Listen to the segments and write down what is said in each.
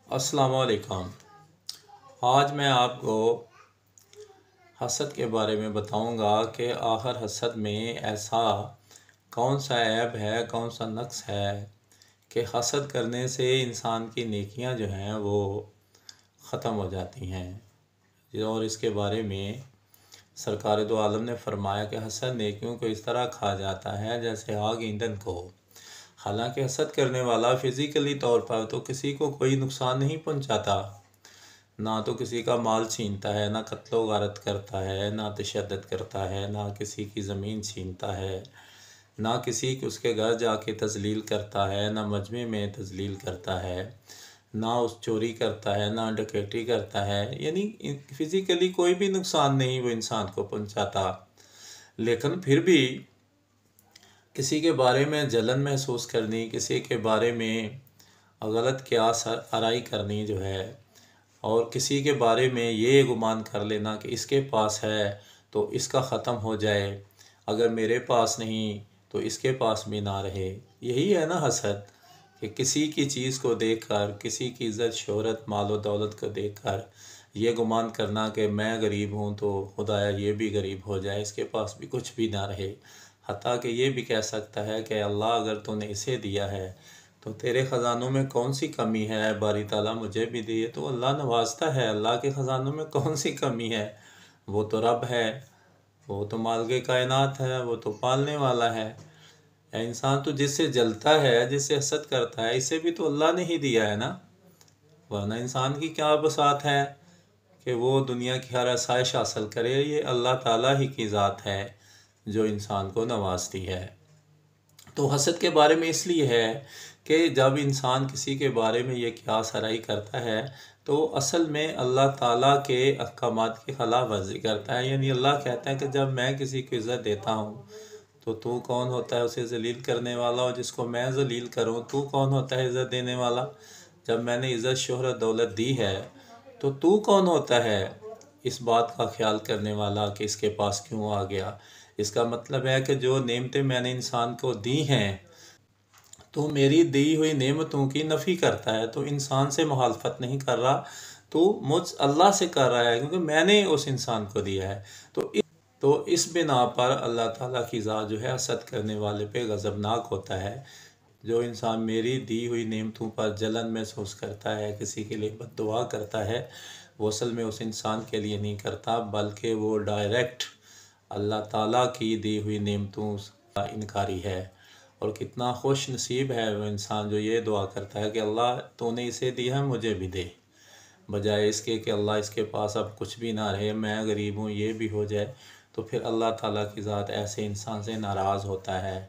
السلام علیکم۔ آج میں آپ کو حسد کے بارے میں بتاؤں گا کہ آخر حسد میں ایسا کون سا عیب ہے، کون سا نقص ہے کہ حسد کرنے سے انسان کی نیکیاں جو ہیں وہ ختم ہو جاتی ہیں۔ اور اس کے بارے میں سرکار دو عالم نے فرمایا کہ حسد نیکیوں کو اس طرح کھا جاتا ہے جیسے آگ ایندھن کو۔ حالانکہ حسد کرنے والا فزیکلی طور پر تو کسی کو کوئی نقصان نہیں پہنچاتا، نہ تو کسی کا مال چھینتا ہے، نہ قتل و غارت کرتا ہے، نہ تشدد کرتا ہے، نہ کسی کی زمین چھینتا ہے، نہ کسی کو اس کے گھر جا کے تذلیل کرتا ہے، نہ مجمع میں تذلیل کرتا ہے، نہ اس چوری کرتا ہے، نہ ڈکیتی کرتا ہے، یعنی فزیکلی کوئی بھی نقصان نہیں وہ انسان کو پہنچاتا، لیکن پھر بھی کسی کے بارے میں جلن محسوس کرنی، کسی کے بارے میں غلط قیاس آرائی کرنی جو ہے، اور کسی کے بارے میں یہ گمان کر لینا کہ اس کے پاس ہے تو اس کا ختم ہو جائے، اگر میرے پاس نہیں تو اس کے پاس بھی نہ رہے۔ یہی ہے نا حسد، کہ کسی کی چیز کو دیکھ کر، کسی کی عزت شہرت مال و دولت کو دیکھ کر یہ گمان کرنا کہ میں غریب ہوں تو خدایا یہ بھی غریب ہو جائے، اس کے پاس بھی کچھ بھی نہ رہے۔ حتیٰ کہ یہ بھی کہہ سکتا ہے کہ اللہ اگر تو نے اسے دیا ہے تو تیرے خزانوں میں کون سی کمی ہے، باری تعالیٰ مجھے بھی دیے، تو اللہ نوازتا ہے، اللہ کے خزانوں میں کون سی کمی ہے، وہ تو رب ہے، وہ تو مالک کائنات ہے، وہ تو پالنے والا ہے۔ انسان تو جس سے جلتا ہے، جس سے حسد کرتا ہے، اسے بھی تو اللہ نے ہی دیا ہے نا، ورنہ انسان کی کیا بساط ہے کہ وہ دنیا کی ہر آسائش حاصل کرے۔ یہ اللہ تعالیٰ ہی کی ذات ہے جو انسان کو نوازتی ہے۔ تو حسد کے بارے میں اس لیے ہے کہ جب انسان کسی کے بارے میں یہ قیاس آرائی کرتا ہے تو اصل میں اللہ تعالیٰ کے احکامات کی خلاف ورزی کرتا ہے۔ یعنی اللہ کہتا ہے کہ جب میں کسی کو عزت دیتا ہوں تو کون ہوتا ہے اسے ذلیل کرنے والا، اور جس کو میں ذلیل کروں تو کون ہوتا ہے عزت دینے والا؟ جب میں نے عزت شہرت دولت دی ہے تو کون ہوتا ہے اس بات کا خیال کرنے والا کہ اس کے پاس کیوں آ گیا؟ اس کا مطلب ہے کہ جو نعمتیں میں نے انسان کو دی ہیں تو میری دی ہوئی نعمتوں کی نفی کرتا ہے، تو انسان سے مخالفت نہیں کر رہا، تو مجھ اللہ سے کر رہا ہے کیونکہ میں نے اس انسان کو دیا ہے۔ تو اس بنا پر اللہ تعالیٰ کی ذات جو ہے حسد کرنے والے پہ غضبناک ہوتا ہے۔ جو انسان میری دی ہوئی نعمتوں پر جلن محسوس کرتا ہے، کسی کے لیے بد دعا کرتا ہے، وہ اصل میں اس انسان کے لیے نہیں کرتا، بلکہ وہ ڈائریکٹ اللہ تعالیٰ کی دی ہوئی نعمتوں کا انکاری ہے۔ اور کتنا خوش نصیب ہے وہ انسان جو یہ دعا کرتا ہے کہ اللہ تو نے اسے دیا ہے مجھے بھی دے، بجائے اس کے کہ اللہ اس کے پاس اب کچھ بھی نہ رہے، میں غریب ہوں، یہ بھی ہو جائے۔ تو پھر اللہ تعالیٰ کی ذات ایسے انسان سے ناراض ہوتا ہے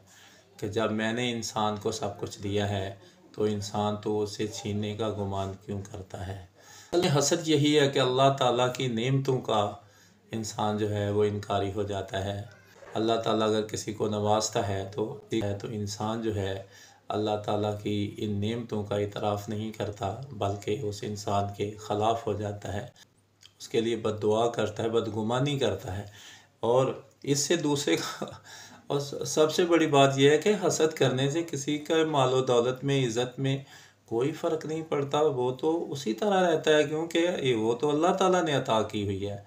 کہ جب میں نے انسان کو سب کچھ دیا ہے تو انسان تو اسے چھیننے کا گمان کیوں کرتا ہے؟ حسد یہی ہے کہ اللہ تعالیٰ کی نعمتوں کا انسان جو ہے وہ انکاری ہو جاتا ہے۔ اللہ تعالیٰ اگر کسی کو نوازتا ہے تو انسان جو ہے اللہ تعالیٰ کی ان نعمتوں کا اعتراف نہیں کرتا، بلکہ اس انسان کے خلاف ہو جاتا ہے، اس کے لیے بد دعا کرتا ہے، بدگمانی کرتا ہے۔ اور اس سے دوسرے کا اور سب سے بڑی بات یہ ہے کہ حسد کرنے سے کسی کا مال و دولت میں، عزت میں کوئی فرق نہیں پڑتا، وہ تو اسی طرح رہتا ہے، کیونکہ وہ تو اللہ تعالیٰ نے عطا کی ہوئی ہے۔